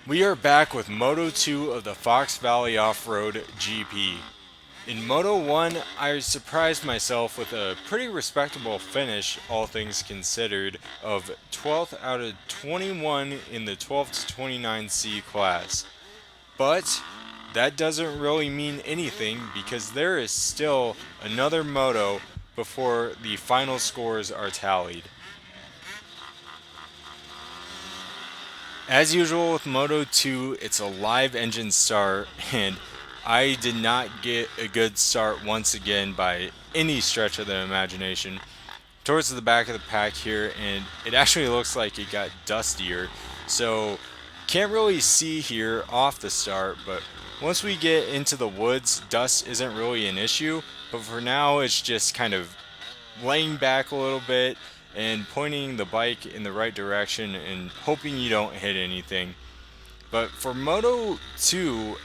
We are back with Moto 2 of the Fox Valley Off-Road GP. In Moto 1, I surprised myself with a pretty respectable finish, all things considered, of 12th out of 21 in the 12 to 29C class. But that doesn't really mean anything because there is still another moto before the final scores are tallied. As usual with Moto 2, it's a live engine start, and I did not get a good start once again by any stretch of the imagination. Towards the back of the pack here, and it actually looks like it got dustier, so can't really see here off the start, but once we get into the woods, dust isn't really an issue, but for now it's just kind of laying back a little bit and pointing the bike in the right direction and hoping you don't hit anything. But for Moto 2,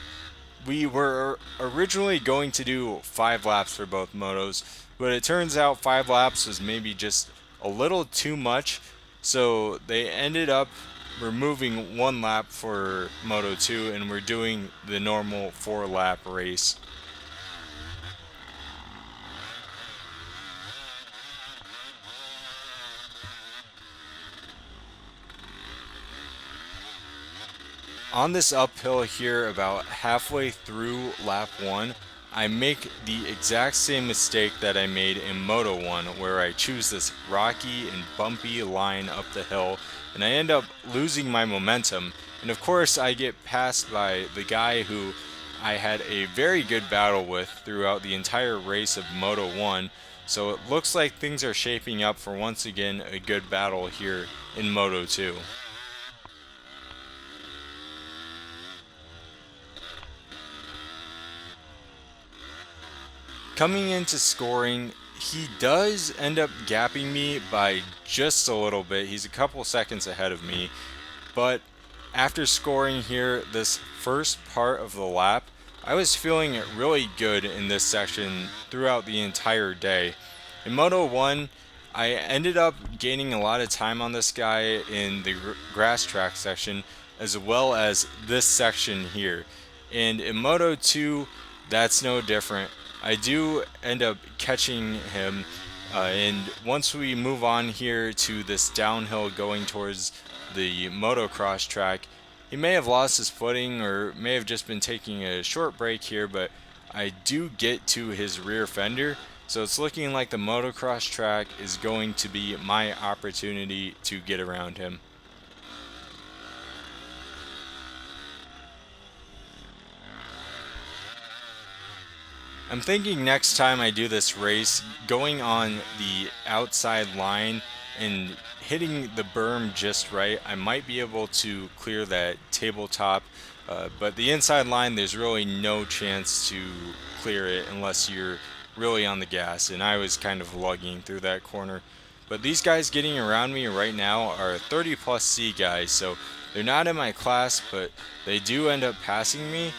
we were originally going to do 5 laps for both motos, but it turns out 5 laps was maybe just a little too much, so they ended up removing 1 lap for Moto 2 and we're doing the normal 4 lap race. On this uphill here, about halfway through lap 1, I make the exact same mistake that I made in Moto 1, where I choose this rocky and bumpy line up the hill, and I end up losing my momentum. And of course, I get passed by the guy who I had a very good battle with throughout the entire race of Moto 1. So it looks like things are shaping up for once again a good battle here in Moto 2. Coming into scoring, he does end up gapping me by just a little bit. He's a couple seconds ahead of me. But after scoring here, this first part of the lap, I was feeling really good in this section throughout the entire day. In Moto 1, I ended up gaining a lot of time on this guy in the grass track section as well as this section here. And in Moto 2, that's no different. I do end up catching him, and once we move on here to this downhill going towards the motocross track, he may have lost his footing or may have just been taking a short break here, but I do get to his rear fender. So it's looking like the motocross track is going to be my opportunity to get around him. I'm thinking next time I do this race, going on the outside line and hitting the berm just right, I might be able to clear that tabletop. But the inside line, there's really no chance to clear it unless you're really on the gas. And I was kind of lugging through that corner. But these guys getting around me right now are 30 plus C guys, so they're not in my class, but they do end up passing me.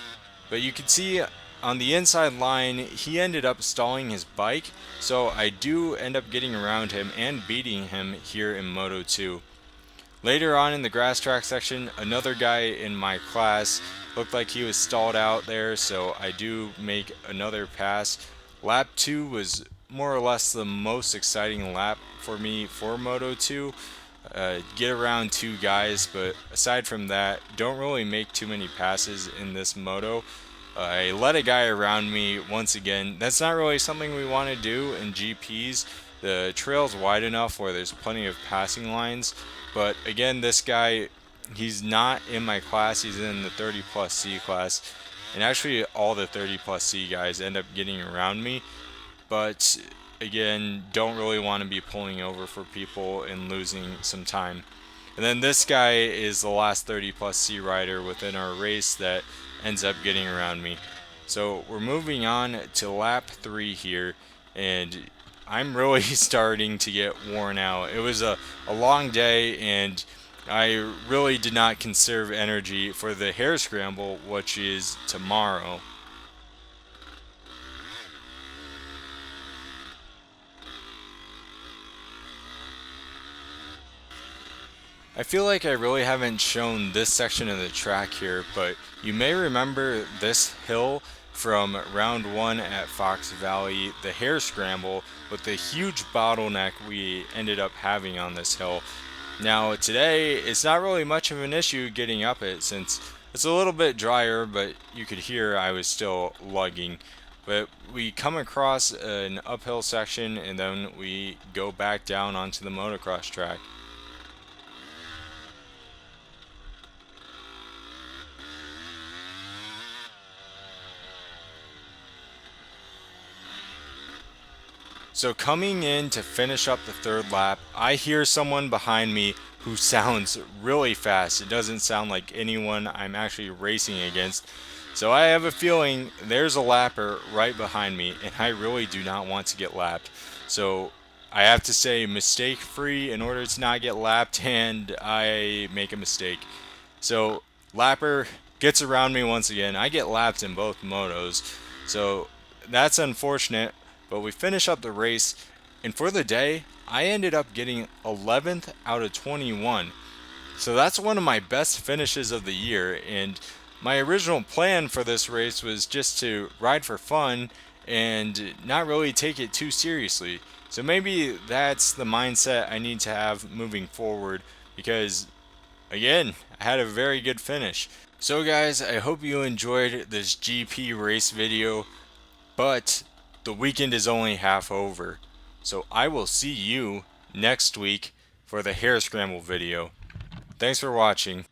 But you can see on the inside line, he ended up stalling his bike, so I do end up getting around him and beating him here in Moto 2. Later on in the grass track section, another guy in my class looked like he was stalled out there, so I do make another pass. Lap 2 was more or less the most exciting lap for me for Moto 2. Get around 2 guys, but aside from that, don't really make too many passes in this moto. I let a guy around me once again. That's not really something we want to do in GPs. The trail's wide enough where there's plenty of passing lines. But again, this guy, he's not in my class. He's in the 30 plus C class. And actually, all the 30 plus C guys end up getting around me. But again, don't really want to be pulling over for people and losing some time. And then this guy is the last 30 plus C rider within our race that ends up getting around me. So we're moving on to lap 3 here, and I'm really starting to get worn out. It was a long day, and I really did not conserve energy for the hare scramble, which is tomorrow. I feel like I really haven't shown this section of the track here, but you may remember this hill from round one at Fox Valley, the hare scramble with the huge bottleneck we ended up having on this hill. Now today it's not really much of an issue getting up it since it's a little bit drier, but you could hear I was still lugging. But we come across an uphill section and then we go back down onto the motocross track. So coming in to finish up the third lap, I hear someone behind me who sounds really fast. It doesn't sound like anyone I'm actually racing against. So I have a feeling there's a lapper right behind me, and I really do not want to get lapped. So I have to say mistake free in order to not get lapped, and I make a mistake. So lapper gets around me once again. I get lapped in both motos. So that's unfortunate, but we finish up the race, and for the day, I ended up getting 11th out of 21. So that's one of my best finishes of the year, and my original plan for this race was just to ride for fun and not really take it too seriously. So maybe that's the mindset I need to have moving forward because, again, I had a very good finish. So guys, I hope you enjoyed this GP race video, but the weekend is only half over. So I will see you next week for the hare scramble video. Thanks for watching.